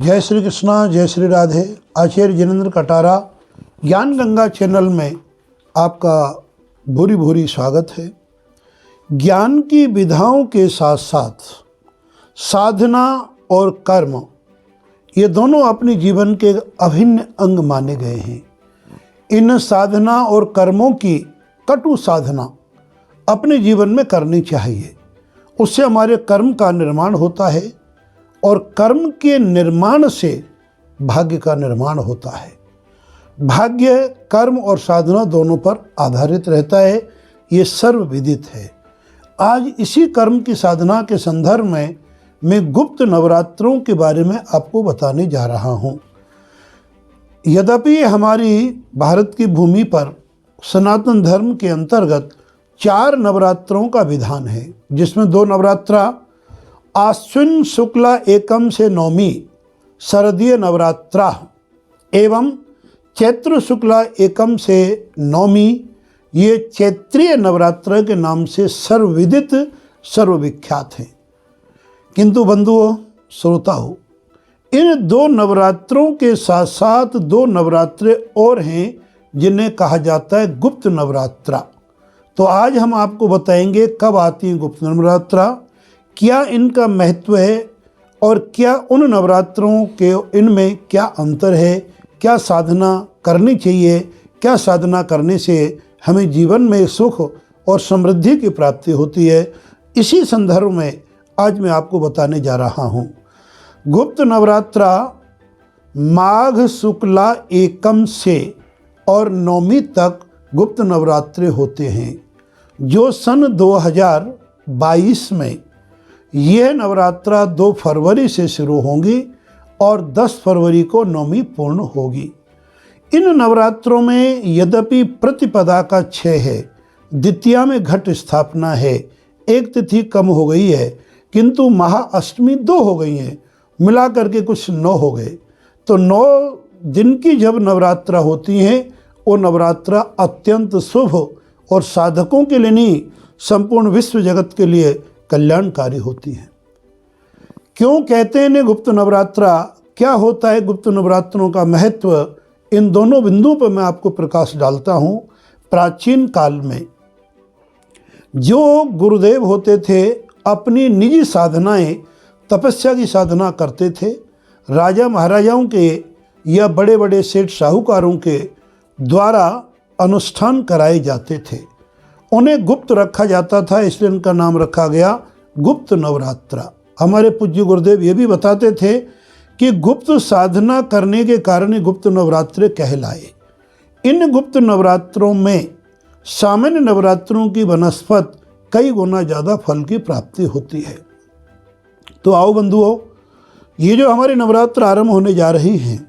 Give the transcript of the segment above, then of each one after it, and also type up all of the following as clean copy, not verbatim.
जय श्री कृष्णा, जय श्री राधे। आचार्य जिनेंद्र कटारा ज्ञान गंगा चैनल में आपका भूरी भूरी स्वागत है। ज्ञान की विधाओं के साथ साथ साधना और कर्म, ये दोनों अपने जीवन के अभिन्न अंग माने गए हैं। इन साधना और कर्मों की कटु साधना अपने जीवन में करनी चाहिए। उससे हमारे कर्म का निर्माण होता है और कर्म के निर्माण से भाग्य का निर्माण होता है। भाग्य कर्म और साधना दोनों पर आधारित रहता है, ये सर्वविदित है। आज इसी कर्म की साधना के संदर्भ में मैं गुप्त नवरात्रों के बारे में आपको बताने जा रहा हूँ। यद्यपि हमारी भारत की भूमि पर सनातन धर्म के अंतर्गत 4 नवरात्रों का विधान है, जिसमें 2 नवरात्रा आश्विन शुक्ला एकम से नवमी शरदीय नवरात्रा एवं चैत्र शुक्ला एकम से नवमी, ये चैत्रीय नवरात्र के नाम से सर्वविदित सर्वविख्यात हैं। किंतु बंधुओं, श्रोताओं, इन 2 नवरात्रों के साथ साथ 2 नवरात्रे और हैं जिन्हें कहा जाता है गुप्त नवरात्रा। तो आज हम आपको बताएंगे कब आती है गुप्त नवरात्रा, क्या इनका महत्व है और क्या उन नवरात्रों के इनमें क्या अंतर है, क्या साधना करनी चाहिए, क्या साधना करने से हमें जीवन में सुख और समृद्धि की प्राप्ति होती है। इसी संदर्भ में आज मैं आपको बताने जा रहा हूँ। गुप्त नवरात्रा माघ शुक्ला एकम से और नवमी तक गुप्त नवरात्रे होते हैं, जो सन 2022 में यह नवरात्रा 2 फरवरी से शुरू होंगी और 10 फरवरी को नवमी पूर्ण होगी। इन नवरात्रों में यद्यपि प्रतिपदा का 6 है, द्वितीया में घट स्थापना है, एक तिथि कम हो गई है, किंतु महाअष्टमी 2 हो गई हैं, मिला करके कुछ 9 हो गए। तो 9 दिन की जब नवरात्रा होती हैं, वो नवरात्रा अत्यंत शुभ और साधकों के लिए नहीं, संपूर्ण विश्व जगत के लिए कल्याणकारी होती है। क्यों कहते हैं इन्हें गुप्त नवरात्रा, क्या होता है गुप्त नवरात्रों का महत्व, इन दोनों बिंदुओं पर मैं आपको प्रकाश डालता हूँ। प्राचीन काल में जो गुरुदेव होते थे अपनी निजी साधनाएं, तपस्या की साधना करते थे। राजा महाराजाओं के या बड़े बड़े सेठ साहूकारों के द्वारा अनुष्ठान कराए जाते थे, उन्हें गुप्त रखा जाता था, इसलिए उनका नाम रखा गया गुप्त नवरात्रा। हमारे पूज्य गुरुदेव ये भी बताते थे कि गुप्त साधना करने के कारण ही गुप्त नवरात्रे कहलाए। इन गुप्त नवरात्रों में सामान्य नवरात्रों की बनस्पत कई गुना ज़्यादा फल की प्राप्ति होती है। तो आओ बंधुओं, ये जो हमारे नवरात्र आरंभ होने जा रही हैं,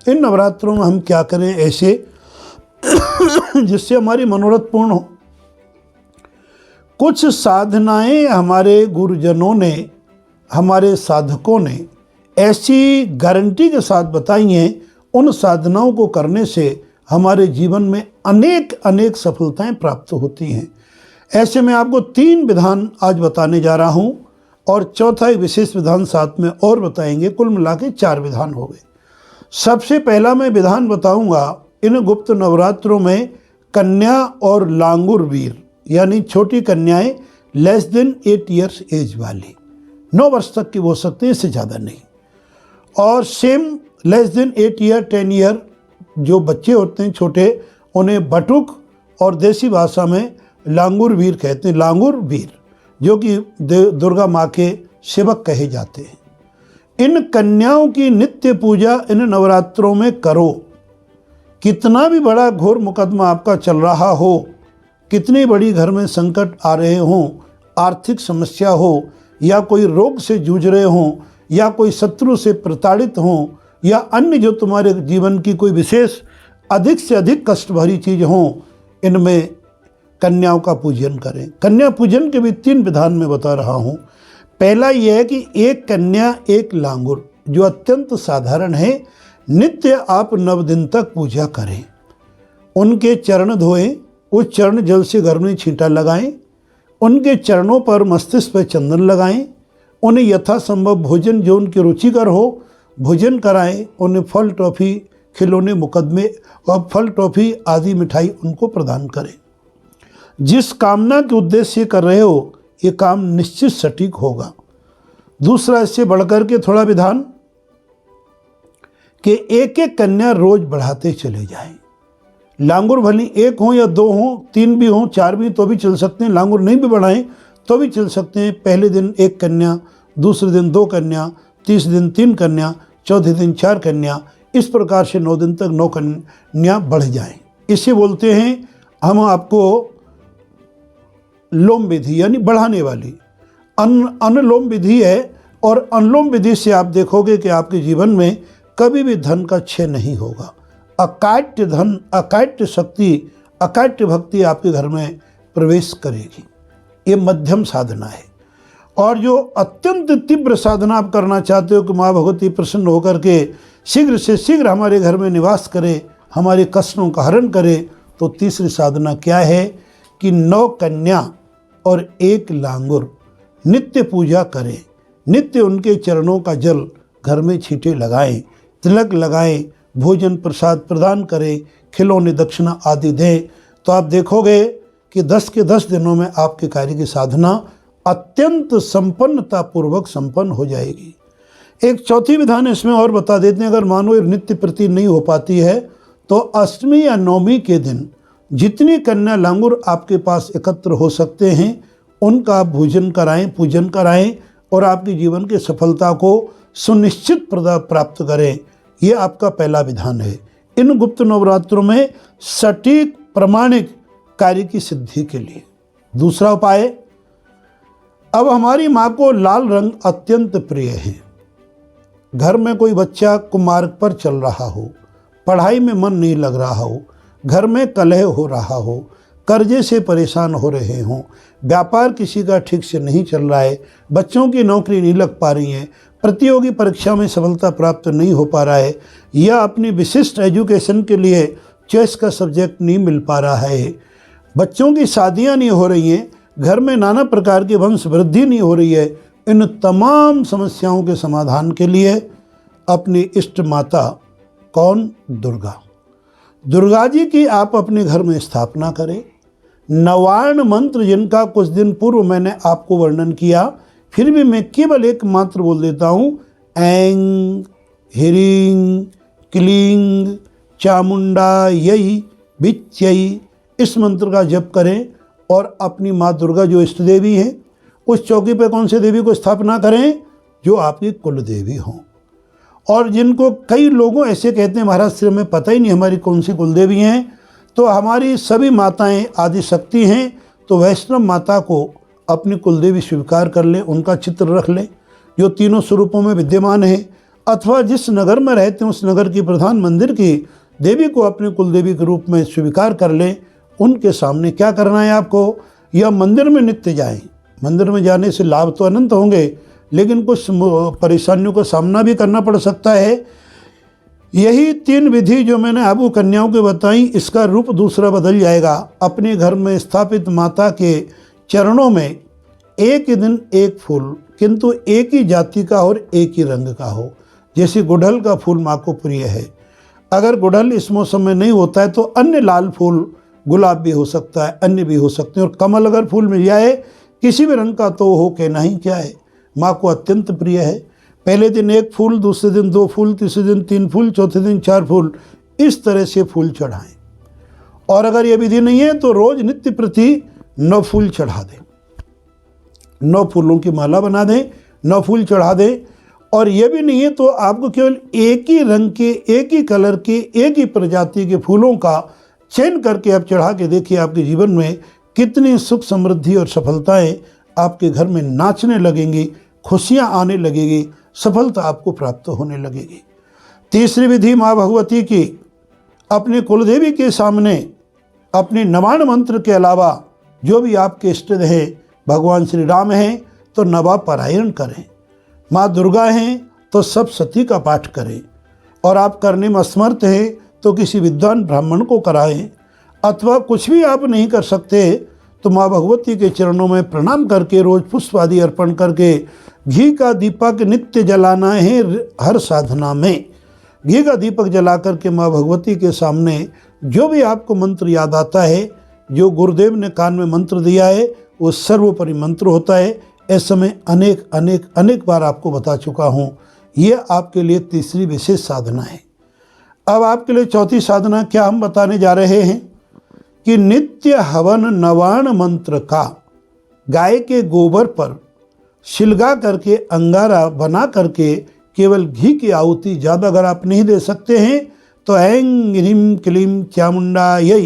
इन नवरात्रों में हम क्या करें ऐसे जिससे हमारी मनोरथ पूर्ण हो। कुछ साधनाएं हमारे गुरुजनों ने, हमारे साधकों ने ऐसी गारंटी के साथ बताई हैं, उन साधनाओं को करने से हमारे जीवन में अनेक अनेक सफलताएं प्राप्त होती हैं। ऐसे में आपको 3 विधान आज बताने जा रहा हूं और चौथा एक विशेष विधान साथ में और बताएंगे। कुल मिला के 4 विधान हो गए। सबसे पहला मैं विधान बताऊंगा, इन गुप्त नवरात्रों में कन्या और लांगुर वीर यानी छोटी कन्याएं लेस देन 8 ईयर्स एज वाली, 9 वर्ष तक की हो सकती है, इससे ज़्यादा नहीं, और same less than 8 year 10 year जो बच्चे होते हैं छोटे, उन्हें बटुक और देसी भाषा में लांगुर वीर कहते हैं। लांगुर वीर जो कि दुर्गा माँ के सेवक कहे जाते हैं। इन कन्याओं की नित्य पूजा इन नवरात्रों में करो। कितना भी बड़ा घोर मुकदमा आपका चल रहा हो, कितनी बड़ी घर में संकट आ रहे हों, आर्थिक समस्या हो, या कोई रोग से जूझ रहे हों, या कोई शत्रु से प्रताड़ित हों, या अन्य जो तुम्हारे जीवन की कोई विशेष अधिक से अधिक कष्ट भरी चीज़ हों, इनमें कन्याओं का पूजन करें। कन्या पूजन के भी 3 विधान में बता रहा हूँ। पहला यह है कि एक कन्या एक लांगुर, जो अत्यंत साधारण है, नित्य आप 9 दिन तक पूजा करें। उनके चरण धोएं, उस चरण जल से घर में छींटा लगाएं, उनके चरणों पर मस्तिष्क पर चंदन लगाएं, उन्हें यथासंभव भोजन जो उनकी रुचिकर हो भोजन कराएं, उन्हें फल टॉफ़ी खिलौने मुकदमे और फल टॉफ़ी आदि मिठाई उनको प्रदान करें। जिस कामना के उद्देश्य से कर रहे हो ये काम निश्चित सटीक होगा। दूसरा, इससे बढ़कर के थोड़ा विधान कि एक एक कन्या रोज बढ़ाते चले जाएं। लांगुर भली एक हो या दो हो, तीन भी हो, चार भी तो भी चल सकते हैं। लांगुर नहीं भी बढ़ाएं तो भी चल सकते हैं। पहले दिन एक कन्या, दूसरे दिन दो कन्या, तीसरे दिन तीन कन्या, चौथे दिन चार कन्या, इस प्रकार से 9 दिन तक 9 कन्या बढ़ जाएं। इसे बोलते हैं हम आपको लोम विधि, यानी बढ़ाने वाली अनुलोम विधि है। और अनुलोम विधि से आप देखोगे कि आपके जीवन में कभी भी धन का क्षय नहीं होगा। अकाट्य धन, अकाट्य शक्ति, अकाट्य भक्ति आपके घर में प्रवेश करेगी। ये मध्यम साधना है। और जो अत्यंत तीव्र साधना आप करना चाहते हो कि माँ भगवती प्रसन्न होकर के शीघ्र से शीघ्र हमारे घर में निवास करे, हमारे कष्टों का हरण करे, तो तीसरी साधना क्या है कि 9 कन्या और 1 लांगुर नित्य पूजा करें। नित्य उनके चरणों का जल घर में छींटे लगाएं, तिलक लगाएं, भोजन प्रसाद प्रदान करें, खिलौने दक्षिणा आदि दें। तो आप देखोगे कि 10 के 10 दिनों में आपके कार्य की साधना अत्यंत संपन्नता पूर्वक संपन्न हो जाएगी। एक चौथी विधान इसमें और बता देते हैं, अगर मानो नित्य प्रति नहीं हो पाती है तो अष्टमी या नवमी के दिन जितनी कन्या लांगुर आपके पास एकत्र हो सकते हैं उनका आप भोजन कराएं, पूजन कराएं और आपके जीवन की सफलता को सुनिश्चित प्राप्त करें। ये आपका पहला विधान है इन गुप्त नवरात्रों में सटीक प्रमाणिक कार्य की सिद्धि के लिए। दूसरा उपाय, अब हमारी माँ को लाल रंग अत्यंत प्रिय है। घर में कोई बच्चा कुमार्ग पर चल रहा हो, पढ़ाई में मन नहीं लग रहा हो, घर में कलह हो रहा हो, कर्जे से परेशान हो रहे हों, व्यापार किसी का ठीक से नहीं चल रहा है, बच्चों की नौकरी नहीं लग पा रही है, प्रतियोगी परीक्षा में सफलता प्राप्त नहीं हो पा रहा है, या अपनी विशिष्ट एजुकेशन के लिए चॉइस का सब्जेक्ट नहीं मिल पा रहा है, बच्चों की शादियां नहीं हो रही हैं, घर में नाना प्रकार की वंश वृद्धि नहीं हो रही है, इन तमाम समस्याओं के समाधान के लिए अपनी इष्ट माता कौन? दुर्गा। दुर्गा जी की आप अपने घर में स्थापना करें। नवार्ण मंत्र जिनका कुछ दिन पूर्व मैंने आपको वर्णन किया, फिर भी मैं केवल एक मात्र बोल देता हूँ, ऐं ह्रीं क्लीं चामुंडा यई विच्यई, इस मंत्र का जप करें और अपनी माँ दुर्गा जो इष्ट देवी हैं उस चौकी पर कौन से देवी को स्थापना करें? जो आपकी कुल देवी हों। और जिनको कई लोगों ऐसे कहते हैं महाराज सिर्फ में पता ही नहीं हमारी कौन सी कुल देवी हैं, तो हमारी सभी माताएं आदि शक्ति हैं, तो वैष्णव माता को अपनी कुलदेवी स्वीकार कर लें, उनका चित्र रख लें जो तीनों स्वरूपों में विद्यमान है, अथवा जिस नगर में रहते हैं उस नगर की प्रधान मंदिर की देवी को अपने कुलदेवी के रूप में स्वीकार कर लें। उनके सामने क्या करना है आपको? या मंदिर में नित्य जाएं। मंदिर में जाने से लाभ तो अनंत होंगे, लेकिन कुछ परेशानियों का सामना भी करना पड़ सकता है। यही 3 विधि जो मैंने आपको कन्याओं के बताई, इसका रूप दूसरा बदल जाएगा। अपने घर में स्थापित माता के चरणों में एक ही दिन एक फूल, किंतु एक ही जाति का और एक ही रंग का हो। जैसे गुड़हल का फूल माँ को प्रिय है, अगर गुड़हल इस मौसम में नहीं होता है तो अन्य लाल फूल, गुलाब भी हो सकता है, अन्य भी हो सकते हैं। और कमल अगर फूल मिल जाए किसी भी रंग का तो हो कहना ही क्या है, माँ को अत्यंत प्रिय है। पहले दिन 1 फूल, दूसरे दिन 2 फूल, तीसरे दिन 3 फूल, चौथे दिन 4 फूल, इस तरह से फूल चढ़ाएं। और अगर ये विधि नहीं है तो रोज नित्य प्रति 9 फूल चढ़ा दें, 9 फूलों की माला बना दें, 9 फूल चढ़ा दें। और ये भी नहीं है तो आपको केवल एक ही रंग के, एक ही कलर के, एक ही प्रजाति के फूलों का चयन करके आप चढ़ा के देखिए आपके जीवन में कितनी सुख समृद्धि और सफलताएं आपके घर में नाचने लगेंगी, खुशियां आने लगेगी, सफलता आपको प्राप्त होने लगेगी। तीसरी विधि माँ भगवती की, अपने कुलदेवी के सामने अपने नवान मंत्र के अलावा जो भी आपके इष्ट हैं, भगवान श्री राम हैं तो नवा पारायण करें, माँ दुर्गा हैं तो सब सती का पाठ करें, और आप करने में असमर्थ हैं तो किसी विद्वान ब्राह्मण को कराएं, अथवा कुछ भी आप नहीं कर सकते तो माँ भगवती के चरणों में प्रणाम करके रोज पुष्प आदि अर्पण करके घी का दीपक नित्य जलाना है। हर साधना में घी का दीपक जला करके माँ भगवती के सामने जो भी आपको मंत्र याद आता है, जो गुरुदेव ने कान में मंत्र दिया है, वो सर्वोपरि मंत्र होता है। ऐसे में अनेक अनेक अनेक बार आपको बता चुका हूँ। ये आपके लिए तीसरी विशेष साधना है। अब आपके लिए चौथी साधना क्या हम बताने जा रहे हैं कि नित्य हवन नवाण मंत्र का गाय के गोबर पर शिलगा करके अंगारा बना करके केवल घी की आहुति, ज़्यादा अगर आप नहीं दे सकते हैं तो ऐंग ह्रीं क्लीं चामुंडायै,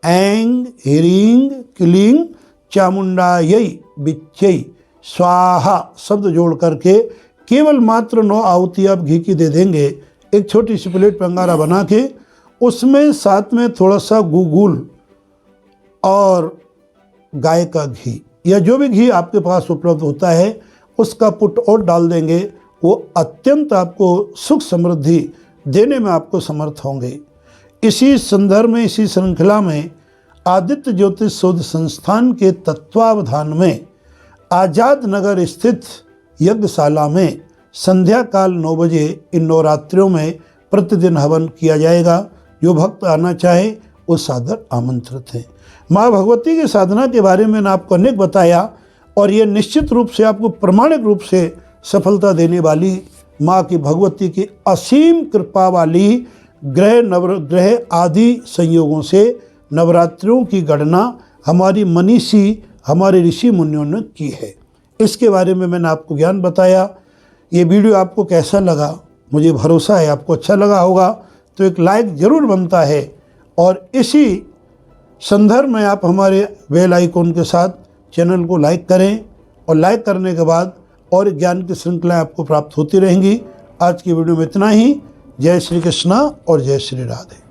ऐंग ह्रीं क्लीं चामुंडायै विच्चै स्वाहा शब्द जोड़ करके केवल मात्र 9 आहुति आप घी की दे देंगे। एक छोटी सी प्लेट पर अंगारा बना के उसमें साथ में थोड़ा सा गुगुल और गाय का घी या जो भी घी आपके पास उपलब्ध होता है उसका पुट और डाल देंगे। वो अत्यंत आपको सुख समृद्धि देने में आपको समर्थ होंगे। इसी संदर्भ में, इसी श्रृंखला में आदित्य ज्योतिष शोध संस्थान के तत्वावधान में आजाद नगर स्थित यज्ञशाला में संध्या काल 9 बजे इन नवरात्रियों में प्रतिदिन हवन किया जाएगा। जो भक्त आना चाहे वो सादर आमंत्रित है। माँ भगवती की साधना के बारे में मैंने आपको अनेक बताया और ये निश्चित रूप से आपको प्रमाणिक रूप से सफलता देने वाली माँ की भगवती की असीम कृपा वाली ग्रह आदि संयोगों से नवरात्रियों की गणना हमारी मनीषी, हमारे ऋषि मुनियों ने की है। इसके बारे में मैंने आपको ज्ञान बताया। ये वीडियो आपको कैसा लगा? मुझे भरोसा है आपको अच्छा लगा होगा, तो एक लाइक ज़रूर बनता है। और इसी संदर्भ में आप हमारे बेल आइकॉन के साथ चैनल को लाइक करें और लाइक करने के बाद और ज्ञान की श्रृंखलाएँ आपको प्राप्त होती रहेंगी। आज की वीडियो में इतना ही। जय श्री कृष्णा और जय श्री राधे।